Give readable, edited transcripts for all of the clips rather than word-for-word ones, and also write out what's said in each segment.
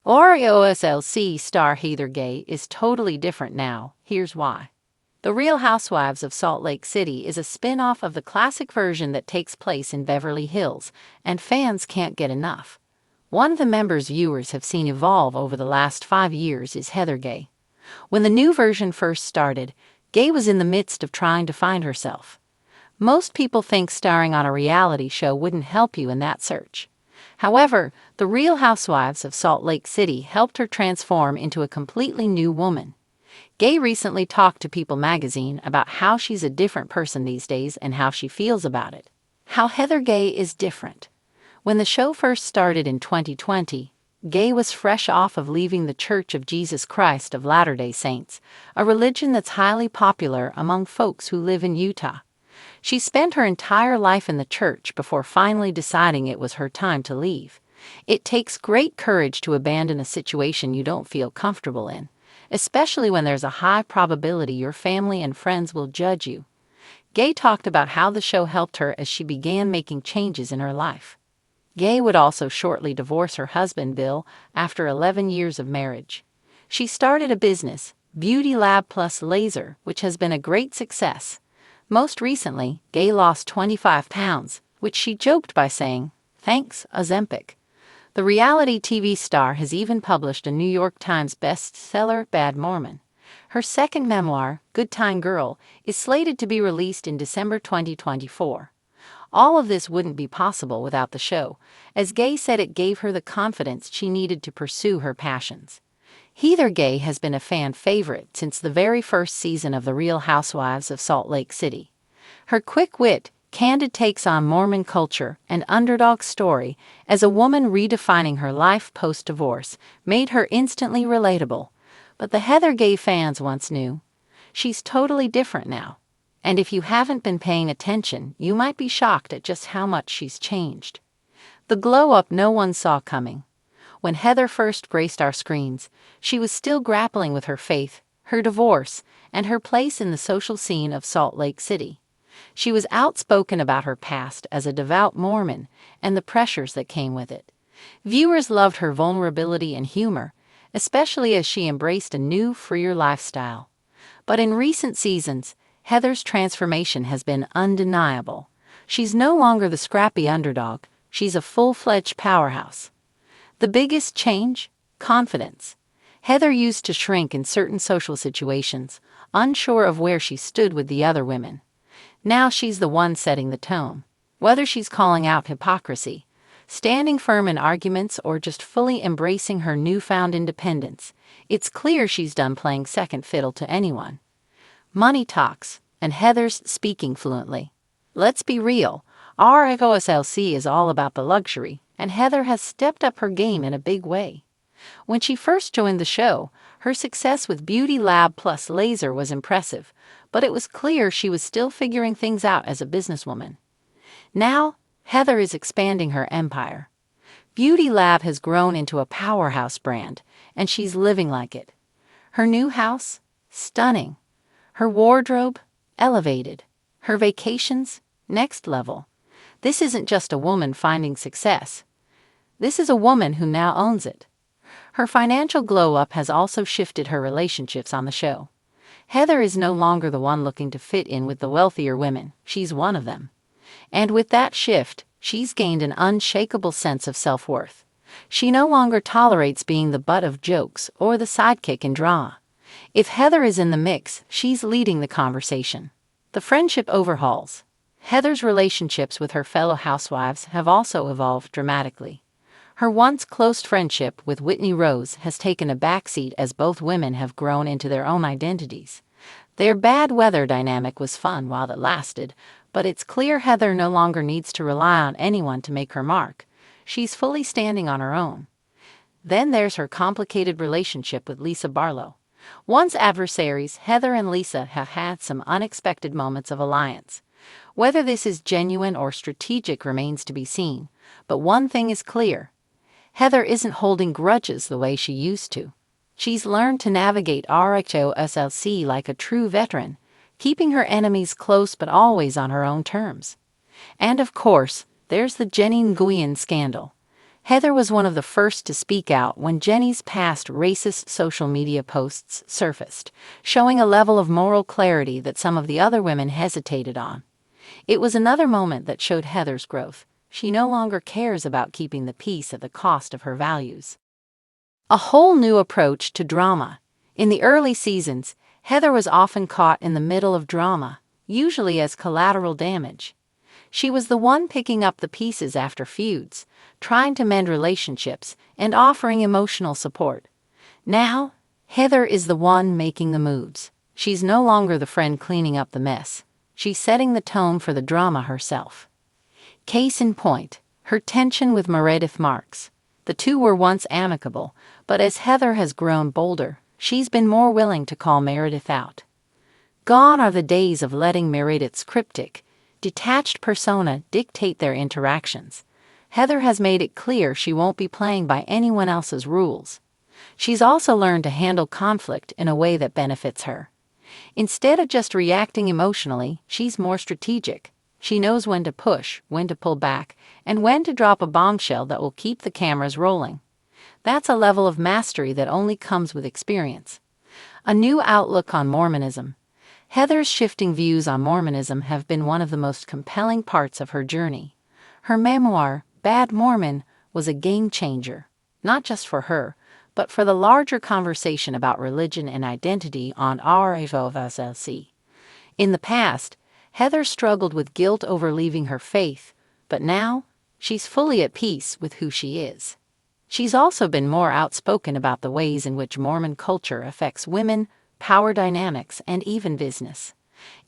RHOSLC star Heather Gay is totally different now. Here's why. The Real Housewives of Salt Lake City is a spin-off of the classic version that takes place in Beverly Hills, and fans can't get enough. One of the members viewers have seen evolve over the last 5 years is Heather Gay. When the new version first started, Gay was in the midst of trying to find herself. Most people think starring on a reality show wouldn't help you in that search. However, the Real Housewives of Salt Lake City helped her transform into a completely new woman. Gay recently talked to People magazine about how she's a different person these days and how she feels about it. How Heather Gay is different. When the show first started in 2020, Gay was fresh off of leaving the Church of Jesus Christ of Latter-day Saints, a religion that's highly popular among folks who live in Utah. She spent her entire life in the church before finally deciding it was her time to leave. It takes great courage to abandon a situation you don't feel comfortable in, especially when there's a high probability your family and friends will judge you. Gay talked about how the show helped her as she began making changes in her life. Gay would also shortly divorce her husband Bill after 11 years of marriage. She started a business, Beauty Lab Plus Laser, which has been a great success. Most recently, Gay lost 25 pounds, which she joked by saying, "Thanks, Ozempic." The reality TV star has even published a New York Times bestseller, Bad Mormon. Her second memoir, Good Time Girl, is slated to be released in December 2024. All of this wouldn't be possible without the show, as Gay said it gave her the confidence she needed to pursue her passions. Heather Gay has been a fan favorite since the very first season of The Real Housewives of Salt Lake City. Her quick wit, candid takes on Mormon culture, and underdog story as a woman redefining her life post-divorce made her instantly relatable. But the Heather Gay fans once knew. She's totally different now. And if you haven't been paying attention, you might be shocked at just how much she's changed. The glow-up no one saw coming. When Heather first graced our screens, she was still grappling with her faith, her divorce, and her place in the social scene of Salt Lake City. She was outspoken about her past as a devout Mormon and the pressures that came with it. Viewers loved her vulnerability and humor, especially as she embraced a new, freer lifestyle. But in recent seasons, Heather's transformation has been undeniable. She's no longer the scrappy underdog, she's a full-fledged powerhouse. The biggest change? Confidence. Heather used to shrink in certain social situations, unsure of where she stood with the other women. Now she's the one setting the tone. Whether she's calling out hypocrisy, standing firm in arguments, or just fully embracing her newfound independence, it's clear she's done playing second fiddle to anyone. Money talks, and Heather's speaking fluently. Let's be real, RHOSLC is all about the luxury, and Heather has stepped up her game in a big way. When she first joined the show, her success with Beauty Lab Plus Laser was impressive, but it was clear she was still figuring things out as a businesswoman. Now, Heather is expanding her empire. Beauty Lab has grown into a powerhouse brand, and she's living like it. Her new house? Stunning. Her wardrobe? Elevated. Her vacations? Next level. This isn't just a woman finding success. This is a woman who now owns it. Her financial glow-up has also shifted her relationships on the show. Heather is no longer the one looking to fit in with the wealthier women, she's one of them. And with that shift, she's gained an unshakable sense of self-worth. She no longer tolerates being the butt of jokes or the sidekick in drama. If Heather is in the mix, she's leading the conversation. The friendship overhauls. Heather's relationships with her fellow housewives have also evolved dramatically. Her once close friendship with Whitney Rose has taken a backseat as both women have grown into their own identities. Their bad weather dynamic was fun while it lasted, but it's clear Heather no longer needs to rely on anyone to make her mark. She's fully standing on her own. Then there's her complicated relationship with Lisa Barlow. Once adversaries, Heather and Lisa have had some unexpected moments of alliance. Whether this is genuine or strategic remains to be seen, but one thing is clear. Heather isn't holding grudges the way she used to. She's learned to navigate RHOSLC like a true veteran, keeping her enemies close but always on her own terms. And of course, there's the Jenny Nguyen scandal. Heather was one of the first to speak out when Jenny's past racist social media posts surfaced, showing a level of moral clarity that some of the other women hesitated on. It was another moment that showed Heather's growth. She no longer cares about keeping the peace at the cost of her values. A whole new approach to drama. In the early seasons, Heather was often caught in the middle of drama, usually as collateral damage. She was the one picking up the pieces after feuds, trying to mend relationships, and offering emotional support. Now, Heather is the one making the moves. She's no longer the friend cleaning up the mess. She's setting the tone for the drama herself. Case in point, her tension with Meredith Marks. The two were once amicable, but as Heather has grown bolder, she's been more willing to call Meredith out. Gone are the days of letting Meredith's cryptic, detached persona dictate their interactions. Heather has made it clear she won't be playing by anyone else's rules. She's also learned to handle conflict in a way that benefits her. Instead of just reacting emotionally, she's more strategic. She knows when to push, when to pull back, and when to drop a bombshell that will keep the cameras rolling. That's a level of mastery that only comes with experience. A new outlook on Mormonism. Heather's shifting views on Mormonism have been one of the most compelling parts of her journey. Her memoir, Bad Mormon, was a game changer, not just for her, but for the larger conversation about religion and identity on RHOSLC. In the past, Heather struggled with guilt over leaving her faith, but now, she's fully at peace with who she is. She's also been more outspoken about the ways in which Mormon culture affects women, power dynamics, and even business.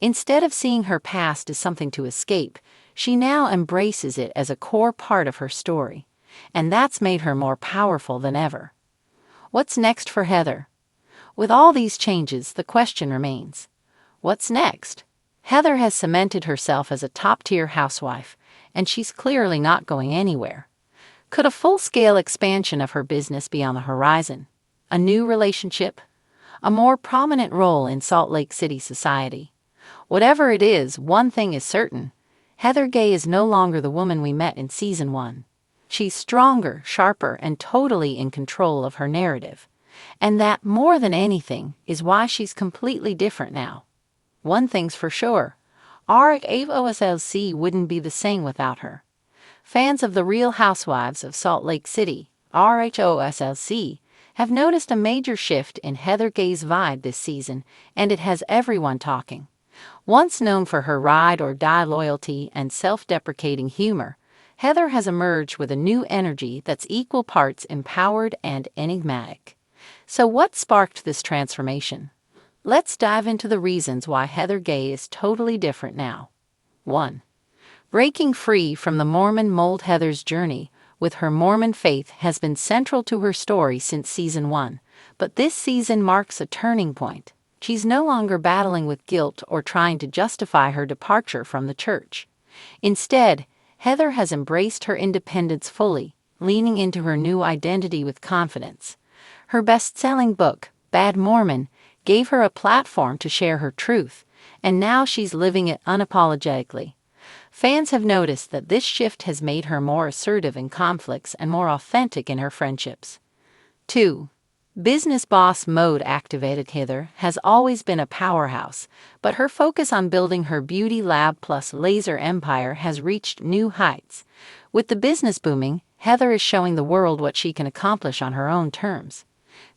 Instead of seeing her past as something to escape, she now embraces it as a core part of her story, and that's made her more powerful than ever. What's next for Heather? With all these changes, the question remains, what's next? Heather has cemented herself as a top-tier housewife, and she's clearly not going anywhere. Could a full-scale expansion of her business be on the horizon? A new relationship? A more prominent role in Salt Lake City society? Whatever it is, one thing is certain. Heather Gay is no longer the woman we met in Season 1. She's stronger, sharper, and totally in control of her narrative. And that, more than anything, is why she's completely different now. One thing's for sure, RHOSLC wouldn't be the same without her. Fans of The Real Housewives of Salt Lake City, RHOSLC, have noticed a major shift in Heather Gay's vibe this season, and it has everyone talking. Once known for her ride-or-die loyalty and self-deprecating humor, Heather has emerged with a new energy that's equal parts empowered and enigmatic. So what sparked this transformation? Let's dive into the reasons why Heather Gay is totally different now. 1. Breaking free from the Mormon mold. Heather's journey with her Mormon faith has been central to her story since Season 1, but this season marks a turning point. She's no longer battling with guilt or trying to justify her departure from the church. Instead, Heather has embraced her independence fully, leaning into her new identity with confidence. Her best-selling book, Bad Mormon, gave her a platform to share her truth, and now she's living it unapologetically. Fans have noticed that this shift has made her more assertive in conflicts and more authentic in her friendships. 2. Business boss mode activated. Heather has always been a powerhouse, but her focus on building her beauty lab plus laser empire has reached new heights. With the business booming, Heather is showing the world what she can accomplish on her own terms.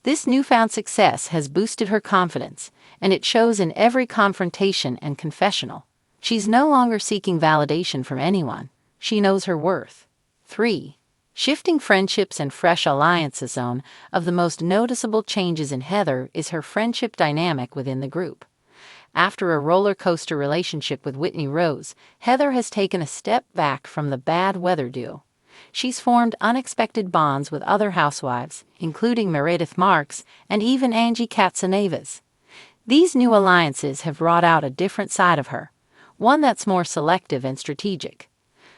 This newfound success has boosted her confidence, and it shows in every confrontation and confessional. She's no longer seeking validation from anyone. She knows her worth. 3. Shifting friendships and fresh alliances. One of the most noticeable changes in Heather is her friendship dynamic within the group. After a roller coaster relationship with Whitney Rose, Heather has taken a step back from the bad weather duo. She's formed unexpected bonds with other housewives, including Meredith Marks and even Angie Katsanevas. These new alliances have brought out a different side of her, one that's more selective and strategic.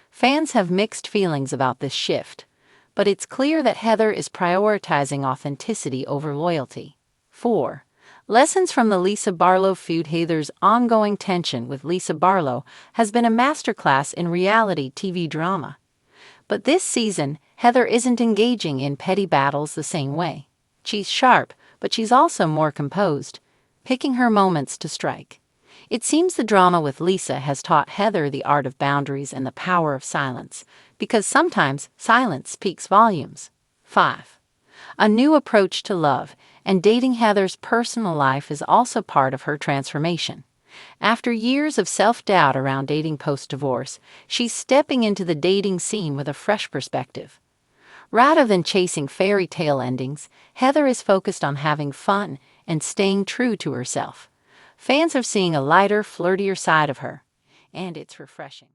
Fans have mixed feelings about this shift, but it's clear that Heather is prioritizing authenticity over loyalty. 4. Lessons from the Lisa Barlow feud. Heather's ongoing tension with Lisa Barlow has been a masterclass in reality TV drama. But this season, Heather isn't engaging in petty battles the same way. She's sharp, but she's also more composed, picking her moments to strike. It seems the drama with Lisa has taught Heather the art of boundaries and the power of silence, because sometimes silence speaks volumes. 5. A new approach to love and dating. Heather's personal life is also part of her transformation. After years of self-doubt around dating post-divorce, she's stepping into the dating scene with a fresh perspective. Rather than chasing fairy tale endings, Heather is focused on having fun and staying true to herself. Fans are seeing a lighter, flirtier side of her, and it's refreshing.